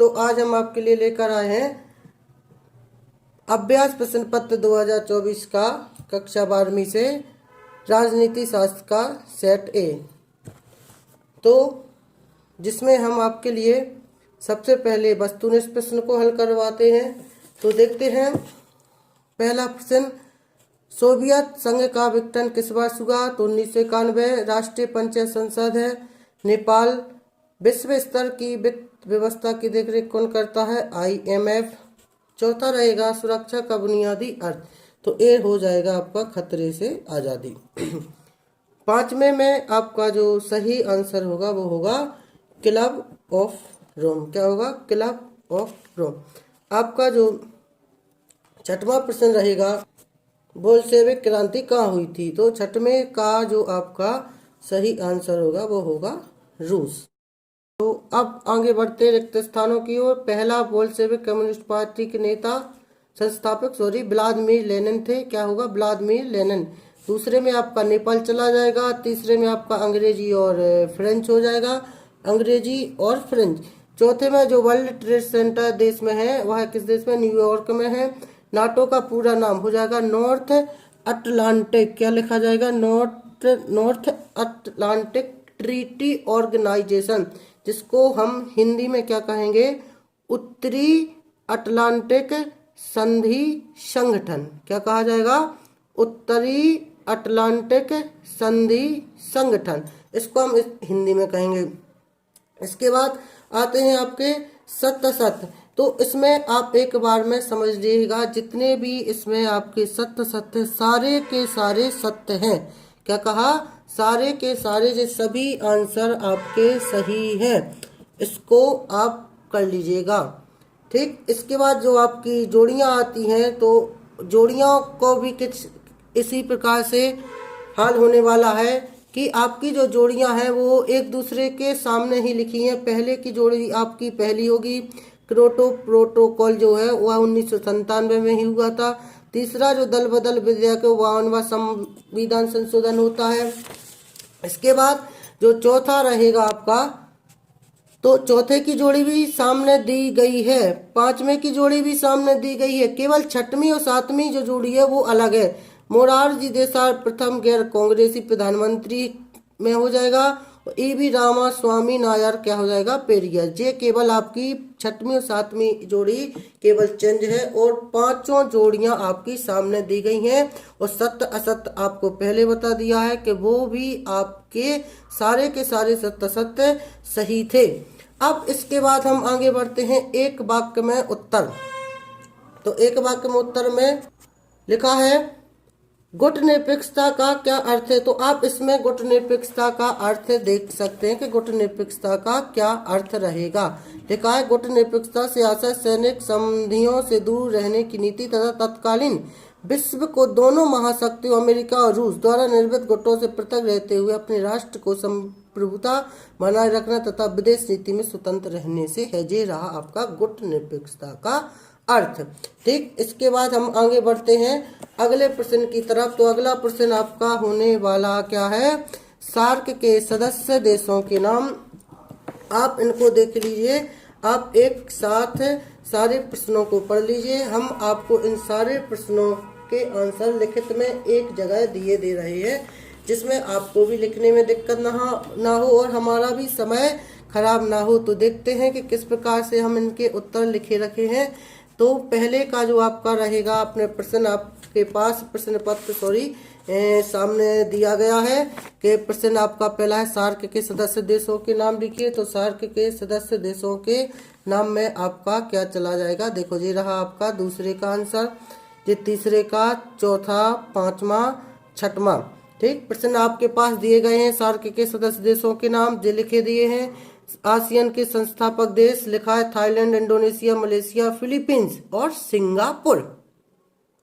तो आज हम आपके लिए लेकर आए हैं अभ्यास प्रश्न पत्र 2024 का कक्षा 12वीं से राजनीति शास्त्र का सेट ए। तो जिसमें हम आपके लिए सबसे पहले वस्तुनिष्ठ प्रश्न को हल करवाते हैं। तो देखते हैं पहला प्रश्न, सोवियत संघ का विघटन किस वर्ष हुआ? तो 1991। राष्ट्रीय पंचायत संसद है नेपाल। विश्व स्तर की वित्त व्यवस्था की देखरेख कौन करता है? IMF। चौथा रहेगा सुरक्षा का बुनियादी अर्थ, तो ए हो जाएगा आपका खतरे से आज़ादी। पांचवें में आपका जो सही आंसर होगा वो होगा क्लब ऑफ रोम। क्या होगा? Club of Rome. आपका जो छठवां प्रश्न रहेगा, बोल्शेविक क्रांति कहाँ हुई थी? तो छठवें का जो आपका सही आंसर होगा वो होगा रूस। तो अब आगे बढ़ते रिक्त स्थानों की ओर। पहला बोल्शेविक कम्युनिस्ट पार्टी के नेता संस्थापक व्लादिमीर लेनिन थे। क्या होगा? Vladimir Lenin. दूसरे में आपका नेपाल चला जाएगा। तीसरे में आपका अंग्रेजी और फ्रेंच हो जाएगा, अंग्रेजी और फ्रेंच। चौथे में जो वर्ल्ड ट्रेड सेंटर देश में है वह किस देश में? न्यूयॉर्क में है। नाटो का पूरा नाम हो जाएगा नॉर्थ अटलांटिक। क्या लिखा जाएगा? नॉर्थ अटलांटिक ट्रीटी ऑर्गेनाइजेशन, जिसको हम हिंदी में क्या कहेंगे? उत्तरी अटलांटिक संधि संगठन। क्या कहा जाएगा? उत्तरी अटलांटिक संधि संगठन, इसको हम हिंदी में कहेंगे। इसके बाद आते हैं आपके सत्य सत्य। तो इसमें आप एक बार में समझ लीजिएगा, जितने भी इसमें आपके सत्य सत्य सारे के सारे सत्य हैं। क्या कहा? सारे के सारे जो सभी आंसर आपके सही हैं, इसको आप कर लीजिएगा। ठीक। इसके बाद जो आपकी जोड़ियां आती हैं, तो जोड़ियों को भी कुछ इसी प्रकार से हाल होने वाला है कि आपकी जो जोड़ियां हैं वो एक दूसरे के सामने ही लिखी हैं। पहले की जोड़ी आपकी पहली होगी, क्योटो प्रोटोकॉल जो है वह 1997 में ही हुआ था। तीसरा जो दल बदल विधेयक 52वां संविधान संशोधन होता है। इसके बाद जो चौथा रहेगा आपका, तो चौथे की जोड़ी भी सामने दी गई है, पांचवें की जोड़ी भी सामने दी गई है। केवल छठवीं और सातवीं जो जोड़ी है वो अलग है। मोरारजी देसाई प्रथम गैर कांग्रेसी प्रधानमंत्री में हो जाएगा। EV रामास्वामी नायर क्या हो जाएगा? पेरियर। ये केवल आपकी छठवीं और सातवीं जोड़ी केवल चेंज है और पांचों जोड़ियां आपकी सामने दी गई हैं। और सत्य असत्य आपको पहले बता दिया है कि वो भी आपके सारे के सारे सत्य सत्य सही थे। अब इसके बाद हम आगे बढ़ते हैं एक वाक्य में उत्तर। तो एक वाक्य में उत्तर में लिखा है गुटनिरपेक्षता का क्या अर्थ है? तो आप इसमें गुटनिरपेक्षता का अर्थ देख सकते हैं कि गुटनिरपेक्षता का क्या अर्थ रहेगा। लिखा है गुटनिरपेक्षता सियासत, सैनिक संधियों से दूर रहने की नीति तथा तत्कालीन विश्व को दोनों महाशक्तियों अमेरिका और रूस द्वारा निर्मित गुटों से पृथक रहते हुए अपने राष्ट्र को संप्रभुता बनाए रखना तथा विदेश नीति में स्वतंत्र रहने से है। ये रहा आपका गुटनिरपेक्षता का अर्थ। ठीक। इसके बाद हम आगे बढ़ते हैं अगले प्रश्न की तरफ। तो अगला प्रश्न आपका होने वाला क्या है? सार्क के सदस्य देशों के नाम। आप इनको देख लीजिए, आप एक साथ सारे प्रश्नों को पढ़ लीजिए। हम आपको इन सारे प्रश्नों के आंसर लिखित में एक जगह दिए दे रहे हैं, जिसमें आपको भी लिखने में दिक्कत ना हो और हमारा भी समय खराब ना हो। तो देखते हैं कि किस प्रकार से हम इनके उत्तर लिखे रखे हैं। तो पहले का जो आपका रहेगा, अपने प्रश्न आपके पास प्रश्न पत्र सामने दिया गया है कि प्रश्न आपका पहला है सार्क के सदस्य देशों के नाम लिखिए। तो सार्क के सदस्य देशों के नाम में आपका क्या चला जाएगा? देखो जी रहा आपका दूसरे का आंसर, ये तीसरे का, चौथा, पांचवा, छठवां। ठीक। प्रश्न आपके पास दिए गए हैं सार्क के सदस्य देशों के नाम जो लिखे दिए हैं। आसियान के संस्थापक देश लिखा है थाईलैंड, इंडोनेशिया, मलेशिया, फिलीपींस और सिंगापुर।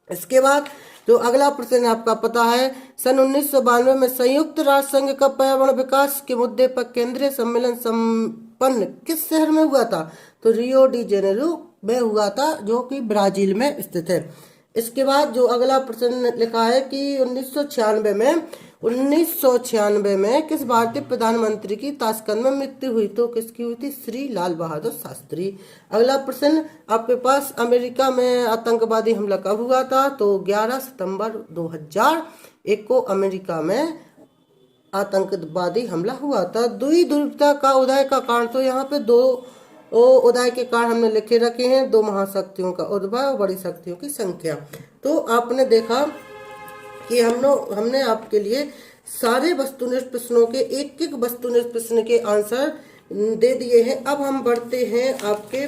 इसके बाद जो अगला प्रश्न आपका पता है, सन 1992 में संयुक्त राष्ट्र संघ का पर्यावरण विकास के मुद्दे पर केंद्रीय सम्मेलन संपन्न किस शहर में हुआ था? तो रियो डी जेनेरो में हुआ था, जो कि ब्राजील में स्थित है। इसके बाद जो अगला प्रश्न लिखा है कि 1996 में 1996 में किस भारतीय प्रधानमंत्री की ताशकंद में मृत्यु हुई? तो किसकी हुई थी? श्री लाल बहादुर शास्त्री। अगला प्रश्न आपके पास, अमेरिका में आतंकवादी हमला कब हुआ था? तो 11 सितंबर 2001 को अमेरिका में आतंकवादी हमला हुआ था। द्विध्रुवता का उदय का कारण, तो यहाँ पे दो उदय के कारण हमने लिखे रखे हैं, दो महाशक्तियों का उद्भव और बड़ी शक्तियों की संख्या। तो आपने देखा कि हमने आपके लिए सारे वस्तुनिष्ठ प्रश्नों के एक एक वस्तुनिष्ठ प्रश्न के आंसर दे दिए हैं। अब हम बढ़ते हैं आपके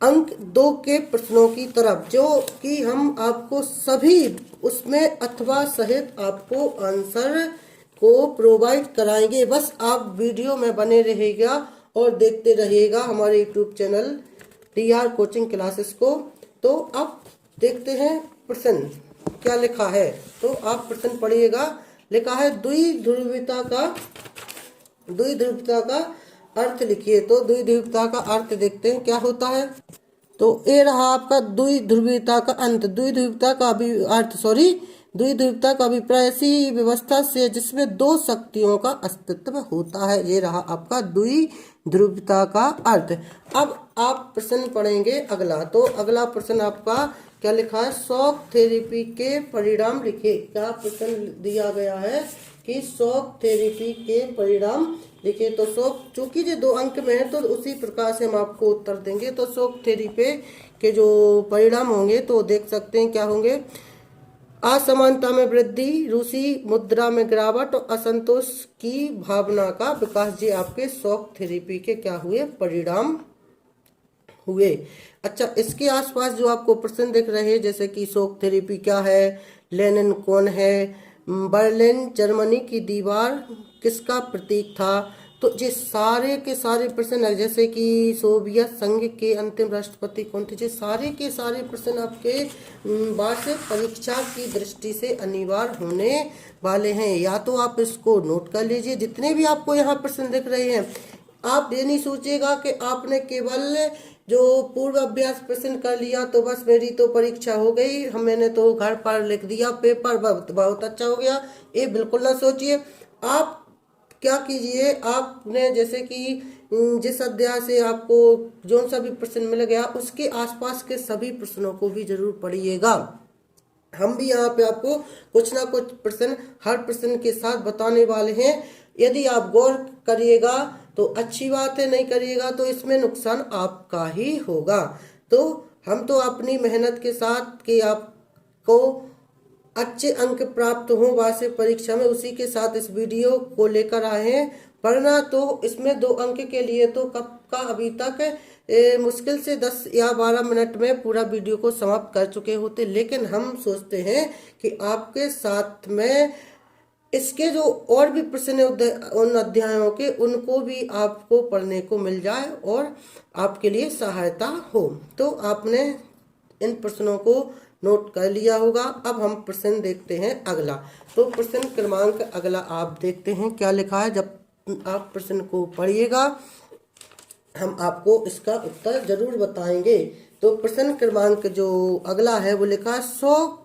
अंक 2 के प्रश्नों की तरफ, जो कि हम आपको सभी उसमें अथवा सहित आपको आंसर को प्रोवाइड कराएंगे। बस आप वीडियो में बने रहिएगा और देखते रहिएगा हमारे YouTube channel DR coaching classes को। तो अब देखते हैं प्रश्न क्या लिखा है। तो आप प्रश्न पढ़िएगा। लिखा है द्विध्रुवता का अर्थ लिखिए। तो द्विध्रुवता का अर्थ देखते हैं क्या होता है। तो ये रहा आपका द्विध्रुवता का अंत। द्विध्रुवता का अभिप्राय ऐसी व्यवस्था से जिसमें दो शक्तियों का अस्तित्व होता है। ये रहा आपका द्विध्रुवता का अर्थ। अब आप प्रश्न पढ़ेंगे अगला। तो अगला प्रश्न आपका क्या लिखा है? शॉक थेरेपी के परिणाम लिखिए। क्या प्रश्न दिया गया है कि शॉक थेरेपी के परिणाम लिखिए। तो शॉक, चूंकि ये 2 अंक में है तो उसी प्रकार से हम आपको उत्तर देंगे। तो शॉक थेरेपी के जो परिणाम होंगे तो देख सकते हैं क्या होंगे। असमानता में वृद्धि, रूसी मुद्रा में गिरावट और असंतोष की भावना का विकास। जी आपके शॉक थेरेपी के क्या हुए? परिणाम हुए। अच्छा, इसके आसपास जो आपको प्रश्न दिख रहे हैं, जैसे कि शॉक थेरेपी क्या है, लेनिन कौन है, बर्लिन जर्मनी की दीवार किसका प्रतीक था। तो ये सारे के सारे प्रश्न, जैसे कि सोवियत संघ के अंतिम राष्ट्रपति कौन थे, ये सारे के सारे प्रश्न आपके वार्षिक परीक्षा की दृष्टि से अनिवार्य होने वाले हैं। या तो आप इसको नोट कर लीजिए, जितने भी आपको यहाँ प्रश्न दिख रहे हैं। आप ये नहीं सोचिएगा कि आपने केवल जो पूर्व अभ्यास प्रश्न कर लिया तो बस मेरी तो परीक्षा हो गई, मैंने तो घर पर लिख दिया, पेपर बहुत अच्छा हो गया। ये बिल्कुल ना सोचिए। आप क्या कीजिए, आपने जैसे कि जिस अध्याय से आपको जो सा भी प्रश्न मिल गया उसके आसपास के सभी प्रश्नों को भी जरूर पढ़िएगा। हम भी यहाँ पे आपको कुछ ना कुछ प्रश्न हर प्रश्न के साथ बताने वाले हैं। यदि आप गौर करिएगा तो अच्छी बात है, नहीं करिएगा तो इसमें नुकसान आपका ही होगा। तो हम तो अपनी मेहनत के साथ कि आपको अच्छे अंक प्राप्त हो वार्षिक परीक्षा में, उसी के साथ इस वीडियो को लेकर आए हैं। पढ़ना तो इसमें 2 अंक के लिए तो कब का अभी तक मुश्किल से 10 या 12 मिनट में पूरा वीडियो को समाप्त कर चुके होते, लेकिन हम सोचते हैं कि आपके साथ में इसके जो और भी प्रश्न उन अध्यायों के, उनको भी आपको पढ़ने को मिल जाए और आपके लिए सहायता हो। तो आपने इन प्रश्नों को नोट कर लिया होगा। अब हम प्रश्न देखते हैं अगला। तो प्रश्न क्रमांक अगला आप देखते हैं क्या लिखा है। जब आप प्रश्न को पढ़िएगा हम आपको इसका उत्तर जरूर बताएंगे। तो प्रश्न क्रमांक जो अगला है वो लिखा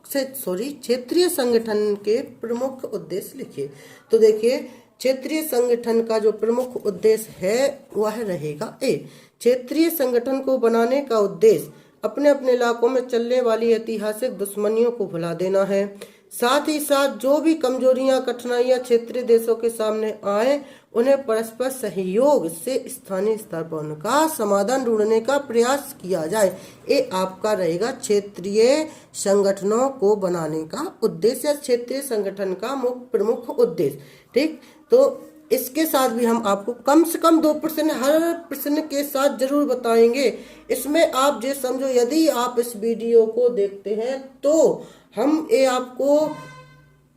क्षेत्रीय संगठन के प्रमुख उद्देश्य लिखिए। तो देखिए, क्षेत्रीय संगठन का जो प्रमुख उद्देश्य है वह रहेगा ए। क्षेत्रीय संगठन को बनाने का उद्देश्य अपने अपने इलाकों में चलने वाली ऐतिहासिक दुश्मनियों को भुला देना है। साथ ही साथ जो भी कमजोरियां, कठिनाइयां क्षेत्रीय देशों के सामने आए उन्हें परस्पर सहयोग से स्थानीय स्तर पर उनका समाधान ढूंढने का प्रयास किया जाए। ये आपका रहेगा क्षेत्रीय संगठनों को बनाने का उद्देश्य, क्षेत्रीय संगठन का प्रमुख उद्देश्य। ठीक, तो इसके साथ भी हम आपको कम से कम 2 प्रश्न हर प्रश्न के साथ जरूर बताएंगे। इसमें आप ये समझो, यदि आप इस वीडियो को देखते हैं तो हम ये आपको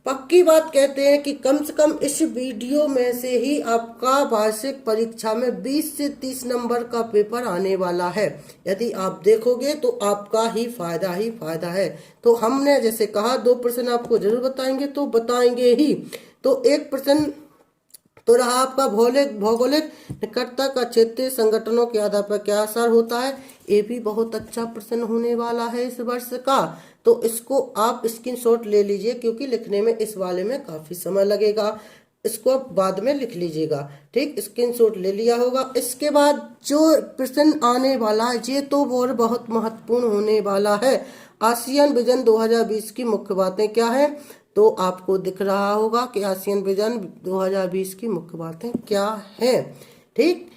पक्की बात कहते हैं कि कम से कम इस वीडियो में से ही आपका वार्षिक परीक्षा में 20 से 30 नंबर का पेपर आने वाला है। यदि आप देखोगे तो आपका ही फायदा है। तो हमने जैसे कहा 2 प्रश्न आपको जरूर बताएंगे, तो बताएंगे ही। तो एक प्रश्न तो रहा आपका भौगोलिक निकटता का क्षेत्रीय संगठनों के आधार पर क्या असर होता है। ये भी बहुत अच्छा प्रश्न होने वाला है इस वर्ष का। तो इसको आप स्क्रीनशॉट ले लीजिए, क्योंकि लिखने में इस वाले में काफ़ी समय लगेगा, इसको आप बाद में लिख लीजिएगा। ठीक, स्क्रीनशॉट ले लिया होगा। इसके बाद जो प्रश्न आने वाला है ये तो और बहुत महत्वपूर्ण होने वाला है। आसियान विजन 2020 की मुख्य बातें क्या है, तो आपको दिख रहा होगा कि आसियान विजन 2020 की मुख्य बातें क्या है। ठीक,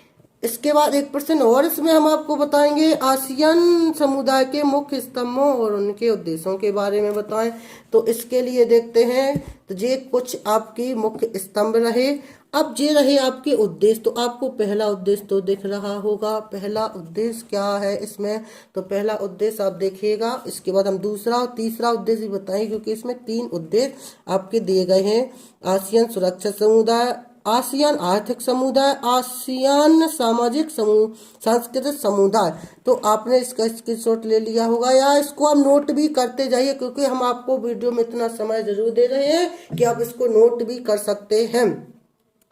इसके बाद एक प्रश्न और इसमें हम आपको बताएंगे, आसियान समुदाय के मुख्य स्तंभों और उनके उद्देश्यों के बारे में बताएं। तो इसके लिए देखते हैं, तो ये कुछ आपकी मुख्य स्तंभ रहे। अब ये रहे आपके उद्देश्य। तो आपको पहला उद्देश्य तो दिख रहा होगा, पहला उद्देश्य क्या है इसमें, तो पहला उद्देश्य आप देखिएगा। इसके बाद हम दूसरा और तीसरा उद्देश्य भी बताएंगे, क्योंकि इसमें 3 उद्देश्य आपके दिए गए हैं। आसियान सुरक्षा समुदाय, आसियान आर्थिक समुदाय, आसियान सामाजिक सांस्कृतिक समुदाय। तो आपने इसका स्क्रीनशॉट ले लिया होगा, या इसको आप नोट भी करते जाइए, क्योंकि हम आपको वीडियो में इतना समय जरूर दे रहे हैं कि आप इसको नोट भी कर सकते हैं।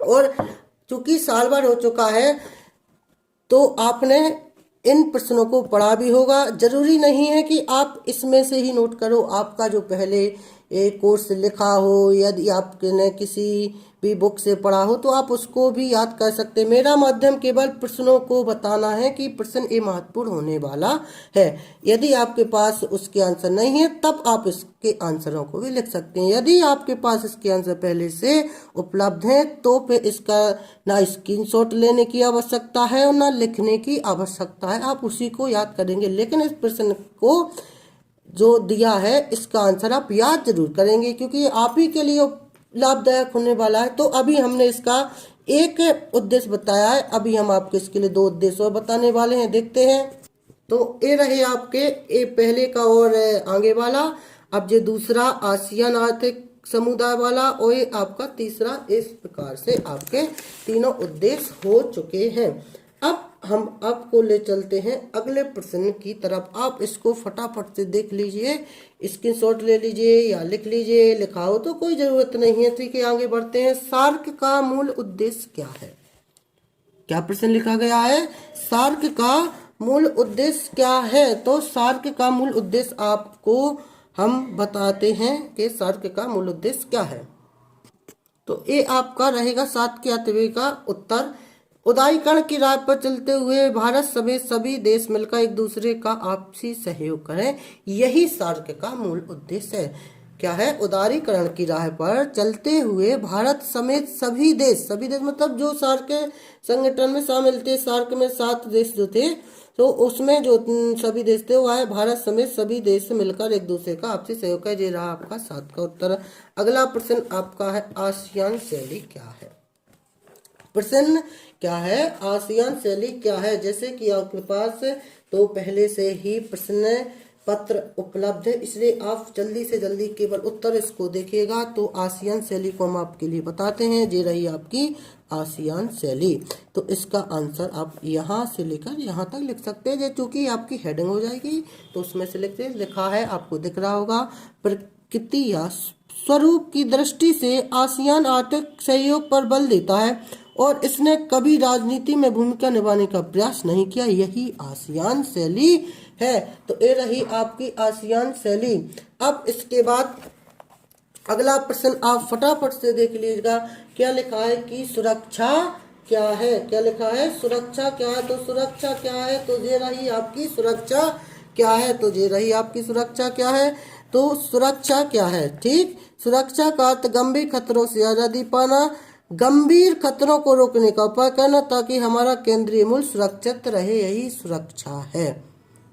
और चूंकि साल भर हो चुका है तो आपने इन प्रश्नों को पढ़ा भी होगा। जरूरी नहीं है कि आप इसमें से ही नोट करो, आपका जो पहले एक कोर्स लिखा हो, यदि आपने किसी भी बुक से पढ़ा हो तो आप उसको भी याद कर सकते हैं। मेरा माध्यम केवल प्रश्नों को बताना है कि प्रश्न ये महत्वपूर्ण होने वाला है। यदि आपके पास उसके आंसर नहीं है तब आप इसके आंसरों को भी लिख सकते हैं। यदि आपके पास इसके आंसर पहले से उपलब्ध हैं तो फिर इसका ना स्क्रीनशॉट लेने की आवश्यकता है और ना लिखने की आवश्यकता है, आप उसी को याद करेंगे। लेकिन इस प्रश्न को जो दिया है इसका आंसर आप याद जरूर करेंगे, क्योंकि आप ही के लिए लाभदायक होने वाला है। तो अभी हमने इसका एक उद्देश्य बताया है, अभी हम आपको इसके लिए 2 उद्देश्य और बताने वाले हैं, देखते हैं। तो ये रहे आपके ये पहले का और आगे वाला। अब ये दूसरा आसियान आर्थिक समुदाय वाला, और ये आपका तीसरा। इस प्रकार से आपके तीनों उद्देश्य हो चुके हैं। अब हम आपको ले चलते हैं अगले प्रश्न की तरफ। आप इसको फटाफट से देख लीजिए, स्क्रीनशॉट ले लीजिए या लिख लीजिए, लिखा हो तो कोई जरूरत नहीं है। ठीक है, आगे बढ़ते हैं। सार्क का मूल उद्देश्य क्या है, क्या प्रश्न लिखा गया है, सार्क का मूल उद्देश्य क्या है। तो सार्क का मूल उद्देश्य आपको हम बताते हैं कि सार्क का मूल उद्देश्य क्या है। तो ये आपका रहेगा 7 के 8वें का उत्तर। उदारीकरण की राह पर चलते हुए भारत समेत सभी देश मिलकर एक दूसरे का आपसी सहयोग करें, यही सार्क का मूल उद्देश्य है। क्या है, उदारीकरण की राह पर चलते हुए भारत समेत सभी देश मतलब जो सार्क संगठन में शामिल थे, सार्क में 7 देश जो थे, तो उसमें जो सभी देश थे वो है भारत समेत सभी देश मिलकर एक दूसरे का आपसी सहयोग है। ये रहा आपका 7 का उत्तर। अगला प्रश्न आपका है, आसियान शैली क्या है। प्रश्न क्या है, आसियान शैली क्या है। जैसे कि आपके पास तो पहले से ही प्रश्न पत्र उपलब्ध है, इसलिए आप जल्दी से जल्दी केवल उत्तर इसको देखिएगा। तो आसियान शैली को हम आपके लिए बताते हैं। ये रही आपकी आसियान शैली। तो इसका आंसर आप यहाँ से लेकर यहाँ तक लिख सकते हैं। ये चूंकि आपकी हेडिंग हो जाएगी तो उसमें से लिखते लिखा है, आपको दिख रहा होगा। प्रकृति या स्वरूप की दृष्टि से आसियान आर्थिक सहयोग पर बल देता है और इसने कभी राजनीति में भूमिका निभाने का प्रयास नहीं किया, यही आसियान शैली है। तो ये रही आपकी आसियान शैली। अब इसके बाद अगला प्रश्न आप फटाफट से देख लीजिएगा। क्या लिखा है कि सुरक्षा क्या है, क्या लिखा है, सुरक्षा क्या है। तो सुरक्षा क्या है, तो ये रही आपकी सुरक्षा क्या है। तो ये रही आपकी सुरक्षा क्या है। तो सुरक्षा क्या है, ठीक, सुरक्षा का अर्थ गंभीर खतरों से आजादी पाना, गंभीर खतरों को रोकने का उपाय करना ताकि हमारा केंद्रीय मूल्य सुरक्षित रहे, यही सुरक्षा है।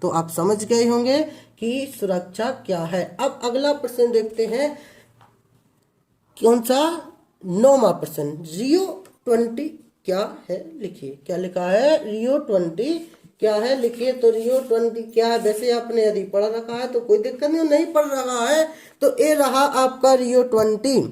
तो आप समझ गए होंगे कि सुरक्षा क्या है। अब अगला प्रश्न देखते हैं, कौन सा, 9वां प्रश्न। रियो 20 क्या है, लिखिए। क्या लिखा है, रियो 20 क्या है, लिखिए। तो रियो 20 क्या है। वैसे आपने यदि पढ़ रखा है तो कोई दिक्कत नहीं पढ़ रहा है तो ये रहा आपका रियो 20,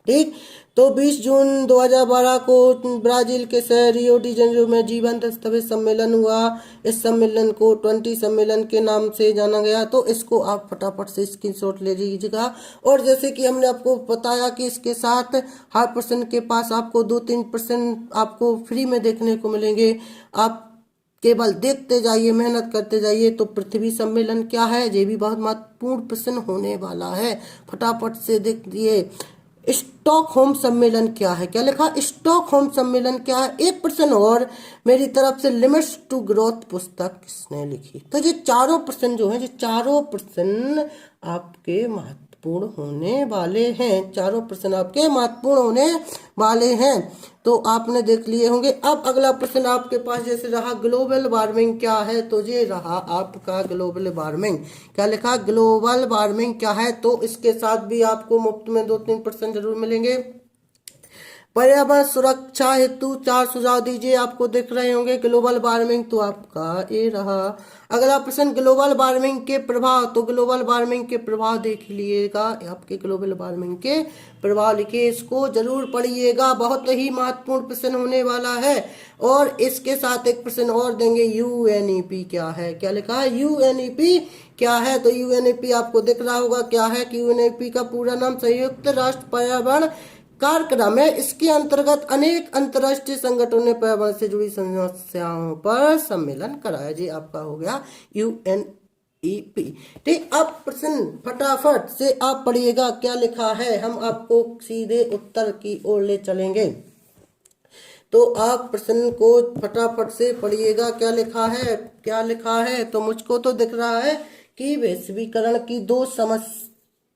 ठीक। तो 20 जून 2012 को ब्राजील के शहर रियो डी जेनेरो में जीवन दस्तावेज सम्मेलन हुआ। इस सम्मेलन को 20 सम्मेलन के नाम से जाना गया। तो इसको आप फटाफट से स्क्रीनशॉट ले लीजिएगा। और जैसे कि हमने आपको बताया कि इसके साथ हर पर्सन के पास आपको 2-3 प्रश्न आपको फ्री में देखने को मिलेंगे। आप केवल देखते जाइए, मेहनत करते जाइए। तो पृथ्वी सम्मेलन क्या है, ये भी बहुत महत्वपूर्ण प्रश्न होने वाला है, फटाफट से देखिए। स्टॉकहोम सम्मेलन क्या है, क्या लिखा, स्टॉकहोम सम्मेलन क्या है। एक प्रश्न और मेरी तरफ से, लिमिट्स टू ग्रोथ पुस्तक किसने लिखी। तो ये चारों प्रश्न जो हैं, ये चारों प्रश्न आपके महत्वपूर्ण होने वाले हैं, चारों प्रश्न आपके महत्वपूर्ण होने वाले हैं। तो आपने देख लिए होंगे। अब अगला प्रश्न आपके पास जैसे रहा, ग्लोबल वार्मिंग क्या है। तो ये रहा आपका ग्लोबल वार्मिंग, क्या लिखा, ग्लोबल वार्मिंग क्या है। तो इसके साथ भी आपको मुफ्त में 2-3 प्रश्न जरूर मिलेंगे। पर्यावरण सुरक्षा हेतु 4 सुझाव दीजिए, आपको दिख रहे होंगे। ग्लोबल वार्मिंग तो आपका ये रहा। अगला प्रश्न, ग्लोबल वार्मिंग के प्रभाव। तो ग्लोबल वार्मिंग के प्रभाव देख लीजिएगा, आपके ग्लोबल वार्मिंग के प्रभाव लिखिए, इसको जरूर पढ़िएगा, बहुत ही महत्वपूर्ण प्रश्न होने वाला है। और इसके साथ एक प्रश्न और देंगे, यूएनईपी क्या है, क्या लिखा है, यूएनईपी क्या है। तो यूएनईपी आपको दिख रहा होगा क्या है, कि यूएनईपी का पूरा नाम संयुक्त राष्ट्र पर्यावरण कार्यक्रम है। इसके अंतर्गत अनेक अंतर्राष्ट्रीय संगठनों ने पर्यावरण से जुड़ी समस्याओं पर सम्मेलन कराया। जी आपका हो गया यूएनईपी। ठीक, अब प्रश्न फटाफट से आप पढ़िएगा क्या लिखा है, हम आपको सीधे उत्तर की ओर ले चलेंगे। तो आप प्रश्न को फटाफट से पढ़िएगा, क्या लिखा है, क्या लिखा है। तो मुझको तो दिख रहा है कि वैश्वीकरण की 2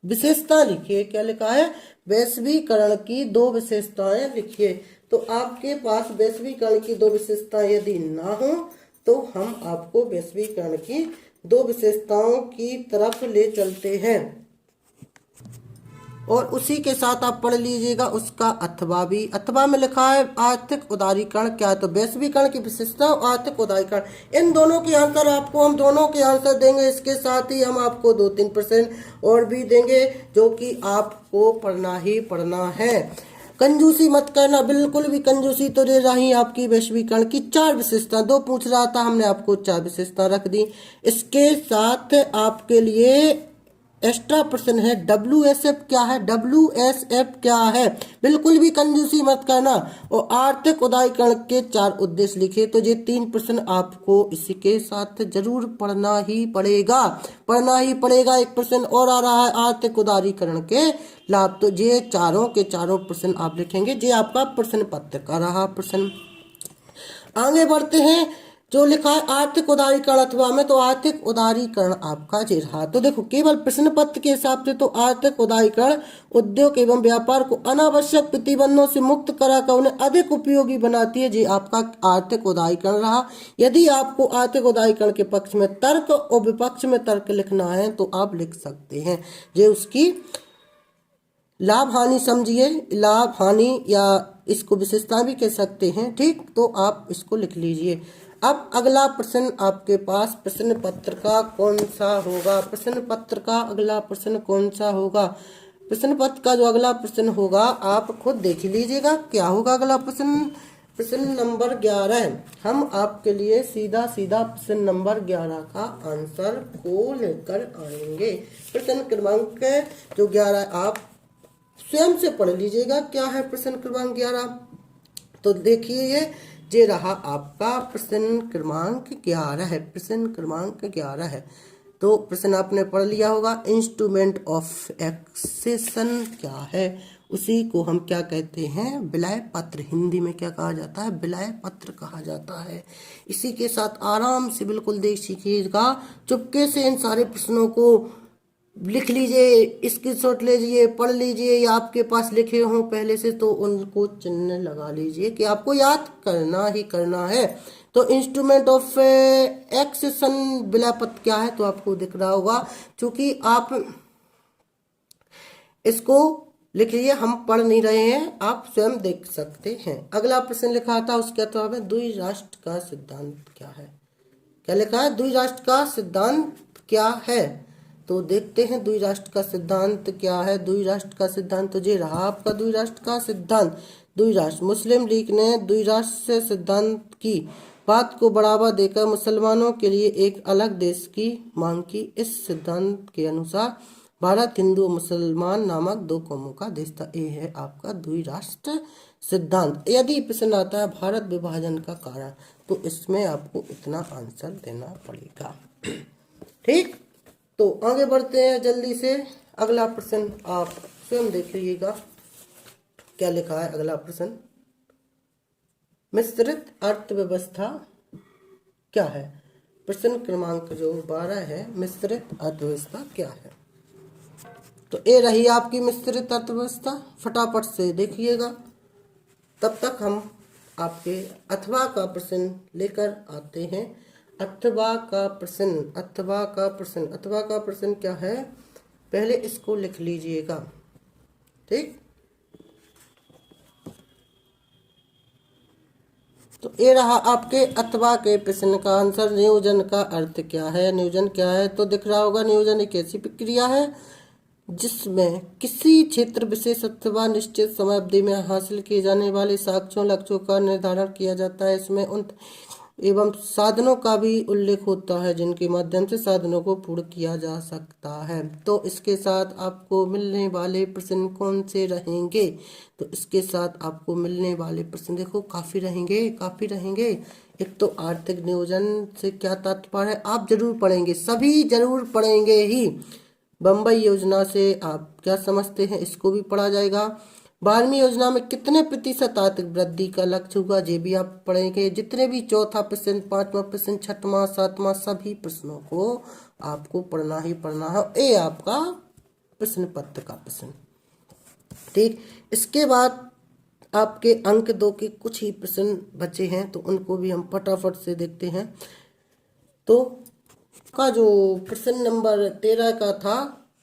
विशेषता लिखिए, क्या लिखा है, वैश्वीकरण की 2 विशेषताएं लिखिए। तो आपके पास वैश्वीकरण की 2 विशेषताएं यदि ना हो तो हम आपको वैश्वीकरण की 2 विशेषताओं की तरफ ले चलते हैं, और उसी के साथ आप पढ़ लीजिएगा उसका अथवा भी। अथवा में लिखा है आर्थिक उदारीकरण क्या है। तो वैश्वीकरण की विशेषता और आर्थिक उदारीकरण, इन दोनों की आंसर आपको, हम दोनों के आंसर देंगे। इसके साथ ही हम आपको 2-3 प्रश्न और भी देंगे जो कि आपको पढ़ना ही पढ़ना है। कंजूसी मत करना, बिल्कुल भी कंजूसी तो दे रही आपकी। वैश्वीकरण की 4 विशेषता, 2 पूछ रहा था, हमने आपको 4 विशेषता रख दी। इसके साथ आपके लिए एक्स्ट्रा प्रश्न है, WSF क्या है, WSF क्या है, बिल्कुल भी कंजूसी मत करना। और आर्थिक उदारीकरण के 4 उद्देश्य लिखे। तो ये 3 प्रश्न आपको इसी के साथ जरूर पढ़ना ही पड़ेगा, पढ़ना ही पड़ेगा। एक प्रश्न और आ रहा है, आर्थिक उदारीकरण के लाभ। तो ये चारों के चारों प्रश्न आप लिखेंगे। ये आपका प्रश्न पत्र का रहा प्रश्न। आगे बढ़ते हैं, जो लिखा है आर्थिक उदारीकरण अथवा में। तो आर्थिक उदारीकरण आपका ये रहा। तो देखो, केवल प्रश्न पत्र के हिसाब से तो आर्थिक उदारीकरण उद्योग एवं व्यापार को अनावश्यक प्रतिबंधों से मुक्त कराकर उन्हें अधिक उपयोगी बनाती है। जी आपका आर्थिक उदारीकरण रहा। यदि आपको आर्थिक उदारीकरण के पक्ष में तर्क और विपक्ष में तर्क लिखना है तो आप लिख सकते हैं। ये उसकी लाभ हानि समझिए, लाभ हानि या इसको विशेषता भी कह सकते हैं। ठीक, तो आप इसको लिख लीजिए। अब अगला प्रश्न आपके पास प्रश्न पत्र का कौन सा होगा, प्रश्न पत्र का अगला प्रश्न कौन सा होगा। प्रश्न पत्र का जो अगला प्रश्न होगा आप खुद देख लीजिएगा क्या होगा अगला प्रश्न। प्रश्न नंबर 11, हम आपके लिए सीधा सीधा प्रश्न नंबर 11 का आंसर को लेकर आएंगे। प्रश्न क्रमांक जो 11 आप स्वयं से पढ़ लीजिएगा क्या है प्रश्न क्रमांक 11। तो देखिए ये रहा आपका प्रश्न क्रमांक 11 है, प्रश्न क्रमांक 11 है। तो प्रश्न आपने पढ़ लिया होगा, इंस्ट्रूमेंट ऑफ एक्सेशन क्या है, उसी को हम क्या कहते हैं, विलय पत्र। हिंदी में क्या कहा जाता है, विलय पत्र कहा जाता है। इसी के साथ आराम से बिल्कुल देख सीखिएगा, चुपके से इन सारे प्रश्नों को लिख लीजिए, स्क्रीनशॉट लीजिए, पढ़ लीजिए, या आपके पास लिखे हों पहले से तो उनको चिन्ह लगा लीजिए कि आपको याद करना ही करना है। तो इंस्ट्रूमेंट ऑफ एक्सेशन विलय पत्र क्या है, तो आपको दिख रहा होगा। चूंकि आप इसको लिख लीजिए, हम पढ़ नहीं रहे हैं, आप स्वयं देख सकते हैं। अगला प्रश्न लिखा था उसके अथवा में द्वि राष्ट्र का सिद्धांत क्या है, क्या लिखा है, द्वि राष्ट्र का सिद्धांत क्या है। तो देखते हैं द्वि राष्ट्र का सिद्धांत क्या है। द्वि राष्ट्र का सिद्धांत तो ये रहा आपका द्वि राष्ट्र का सिद्धांत। द्वि राष्ट्र, मुस्लिम लीग ने द्वि राष्ट्र सिद्धांत की बात को बढ़ावा देकर मुसलमानों के लिए एक अलग देश की मांग की। इस सिद्धांत के अनुसार भारत हिंदू मुसलमान नामक 2 कौमों का देश था। ये है आपका द्वि राष्ट्र सिद्धांत। यदि प्रश्न आता है भारत विभाजन का कारण, तो इसमें आपको इतना आंसर देना पड़ेगा। ठीक, तो आगे बढ़ते हैं जल्दी से। अगला प्रश्न आप स्वयं देख लीजिएगा क्या लिखा है। अगला प्रश्न, मिश्रित अर्थव्यवस्था क्या है? प्रश्न क्रमांक जो 12 है, मिश्रित अर्थव्यवस्था क्या है? तो ये रही आपकी मिश्रित अर्थव्यवस्था, फटाफट से देखिएगा। तब तक हम आपके अथवा का प्रश्न लेकर आते हैं। अथवा का प्रश्न, अथवा का प्रश्न, अथवा का प्रश्न क्या है, पहले इसको लिख लीजिएगा। ठीक, तो ये रहा आपके अथवा के प्रश्न का आंसर। नियोजन का अर्थ क्या है? नियोजन क्या है? तो दिख रहा होगा, नियोजन एक ऐसी प्रक्रिया है जिसमें किसी क्षेत्र विशेष अथवा निश्चित समय अवधि में हासिल किए जाने वाले साक्ष्यों लक्ष्यों का निर्धारण किया जाता है। इसमें उन एवं साधनों का भी उल्लेख होता है जिनके माध्यम से साधनों को पूर्ण किया जा सकता है। तो इसके साथ आपको मिलने वाले प्रश्न कौन से रहेंगे? तो इसके साथ आपको मिलने वाले प्रश्न देखो काफ़ी रहेंगे, काफ़ी रहेंगे। एक तो आर्थिक नियोजन से क्या तात्पर्य है, आप जरूर पढ़ेंगे, सभी जरूर पढ़ेंगे ही। बम्बई योजना से आप क्या समझते हैं, इसको भी पढ़ा जाएगा। 12वीं योजना में कितने प्रतिशत आर्थिक वृद्धि का लक्ष्य होगा, ये भी आप पढ़ेंगे। जितने भी चौथा प्रश्न, पांचवा प्रश्न, छठवां, सातवां, सभी प्रश्नों को आपको पढ़ना ही पढ़ना है। ये आपका प्रश्न पत्र का प्रश्न। ठीक, इसके बाद आपके अंक 2 के कुछ ही प्रश्न बचे हैं, तो उनको भी हम फटाफट से देखते हैं। तो का जो प्रश्न नंबर 13 का था,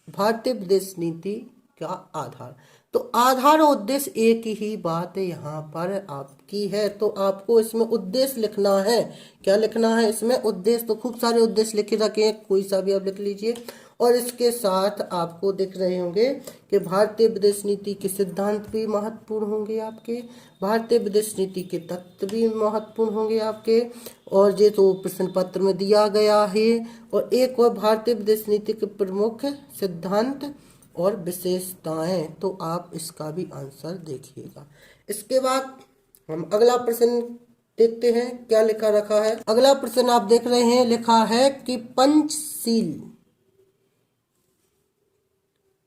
भारतीय विदेश नीति का आधार। तो आधार और उद्देश्य एक ही बात यहाँ पर आपकी है। तो आपको इसमें उद्देश्य लिखना है। क्या लिखना है इसमें? उद्देश्य। तो खूब सारे उद्देश्य लिखे रखे हैं, कोई सा भी आप लिख लीजिए। और इसके साथ आपको दिख रहे होंगे कि भारतीय विदेश नीति के सिद्धांत भी महत्वपूर्ण होंगे आपके, भारतीय विदेश नीति के तत्व भी महत्वपूर्ण होंगे आपके। और ये तो प्रश्न पत्र में दिया गया है। और एक और भारतीय विदेश नीति के प्रमुख सिद्धांत और विशेषताएं, तो आप इसका भी आंसर देखिएगा। इसके बाद हम अगला प्रश्न देखते हैं क्या लिखा रखा है। अगला प्रश्न आप देख रहे हैं, लिखा है कि पंचशील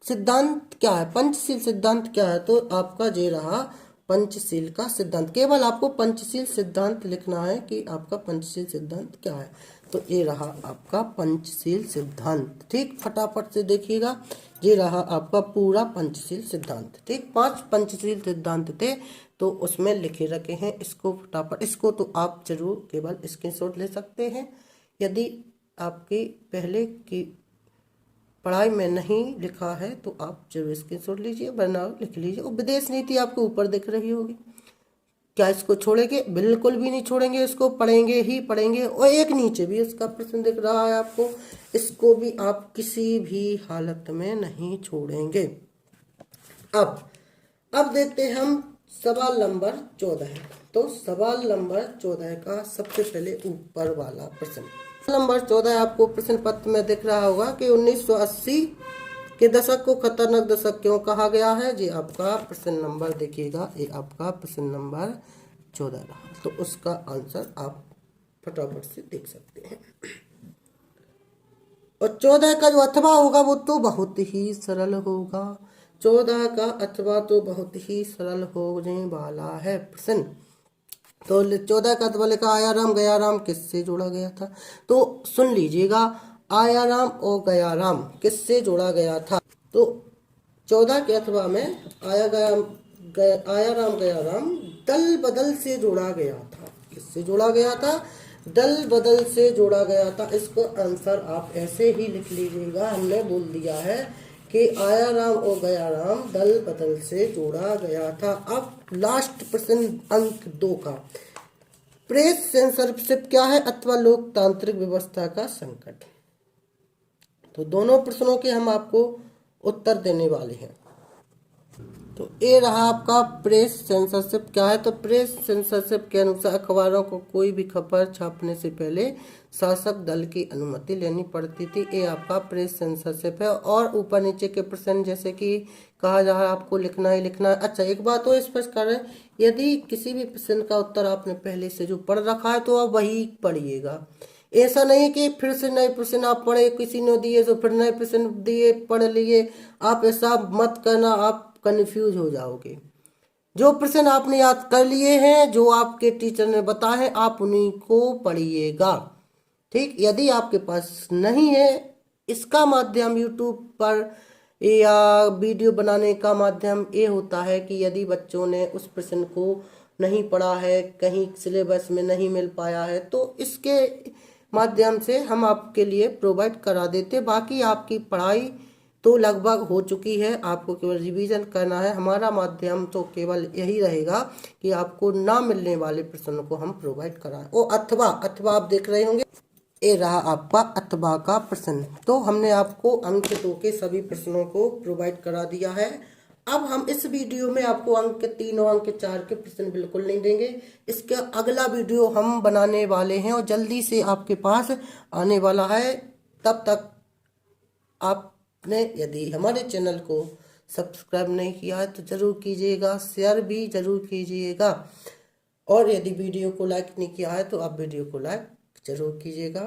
सिद्धांत क्या है? पंचशील सिद्धांत क्या है? तो आपका ये रहा पंचशील का सिद्धांत। केवल आपको पंचशील सिद्धांत लिखना है कि आपका पंचशील सिद्धांत क्या है। तो ये रहा आपका पंचशील सिद्धांत। ठीक, फटाफट से देखिएगा, ये रहा आपका पूरा पंचशील सिद्धांत। ठीक, 5 पंचशील सिद्धांत थे, तो उसमें लिखे रखे हैं। इसको फटाफट, इसको तो आप जरूर केवल स्क्रीनशॉट ले सकते हैं। यदि आपकी पहले की पढ़ाई में नहीं लिखा है तो आप जरूर स्क्रीनशॉट लीजिए, वरना लिख लीजिए। और विदेश नीति आपको ऊपर दिख रही होगी। क्या इसको छोड़ेंगे? बिल्कुल भी नहीं छोड़ेंगे, इसको पढ़ेंगे ही पढ़ेंगे। और एक नीचे भी इसका प्रश्न दिख रहा है आपको, इसको भी आप किसी भी हालत में नहीं छोड़ेंगे। अब देखते हैं हम सवाल नंबर 14। तो सवाल नंबर 14 का सबसे पहले ऊपर वाला प्रश्न, नंबर 14 आपको प्रश्न पत्र में दिख रहा होगा कि 1980 के दशक को खतरनाक दशक क्यों कहा गया है। जी आपका प्रश्न नंबर देखिएगा, ये आपका प्रश्न नंबर 14 रहा। तो उसका आंसर आप फटाफट से देख सकते हैं। और 14 का जो अथवा होगा वो तो बहुत ही सरल होगा। 14 का अथवा तो बहुत ही सरल होने वाला है प्रश्न। तो 14 का अथवा लिखा, आयाराम गयाराम किससे जोड़ा गया था? तो सुन लीजिएगा, आयाराम और गयाराम किससे जोड़ा गया था? तो 14 के अथवा में आयाराम गयाराम दल बदल से जोड़ा गया था। किससे जोड़ा गया था? दल बदल से जोड़ा गया था। इसको आंसर आप ऐसे ही लिख लीजिएगा, हमने बोल दिया है कि आयाराम और गयाराम दल बदल से जोड़ा गया था। अब लास्ट प्रश्न अंक 2 का, प्रेस सेंसरशिप क्या है अथवा लोकतांत्रिक व्यवस्था का संकट। तो दोनों प्रश्नों के हम आपको उत्तर देने वाले हैं। तो ये रहा आपका प्रेस सेंसरशिप क्या है। तो प्रेस सेंसरशिप के अनुसार अखबारों को कोई भी खबर छापने से पहले शासक दल की अनुमति लेनी पड़ती थी। ये आपका प्रेस सेंसरशिप है। और ऊपर नीचे के प्रश्न जैसे कि कहा जा रहा है आपको लिखना ही लिखना है। अच्छा, एक बात और स्पष्ट कर रहे हैं, यदि किसी भी प्रश्न का उत्तर आपने पहले से जो पढ़ रखा है तो आप वही पढ़िएगा। ऐसा नहीं कि फिर से नए प्रश्न आप पढ़े, किसी ने दिए तो फिर नए प्रश्न दिए पढ़ लिए। आप ऐसा मत करना, आप कंफ्यूज हो जाओगे। जो प्रश्न आपने याद कर लिए हैं, जो आपके टीचर ने बताया है, आप उन्हीं को पढ़िएगा। ठीक, यदि आपके पास नहीं है, इसका माध्यम यूट्यूब पर या वीडियो बनाने का माध्यम ये होता है कि यदि बच्चों ने उस प्रश्न को नहीं पढ़ा है, कहीं सिलेबस में नहीं मिल पाया है, तो इसके माध्यम से हम आपके लिए प्रोवाइड करा देते। बाकी आपकी पढ़ाई तो लगभग हो चुकी है, आपको केवल रिवीजन करना है। हमारा माध्यम तो केवल यही रहेगा कि आपको ना मिलने वाले प्रश्नों को हम प्रोवाइड कराएं। ओ अथवा अथवा आप देख रहे होंगे, ये रहा आपका अथवा का प्रश्न। तो हमने आपको अंक 2 के सभी प्रश्नों को प्रोवाइड करा दिया है। अब हम इस वीडियो में आपको अंक 3 और अंक 4 के प्रश्न बिल्कुल नहीं देंगे। इसका अगला वीडियो हम बनाने वाले हैं और जल्दी से आपके पास आने वाला है। तब तक आपने यदि हमारे चैनल को सब्सक्राइब नहीं किया है तो ज़रूर कीजिएगा, शेयर भी ज़रूर कीजिएगा। और यदि वीडियो को लाइक नहीं किया है तो आप वीडियो को लाइक ज़रूर कीजिएगा।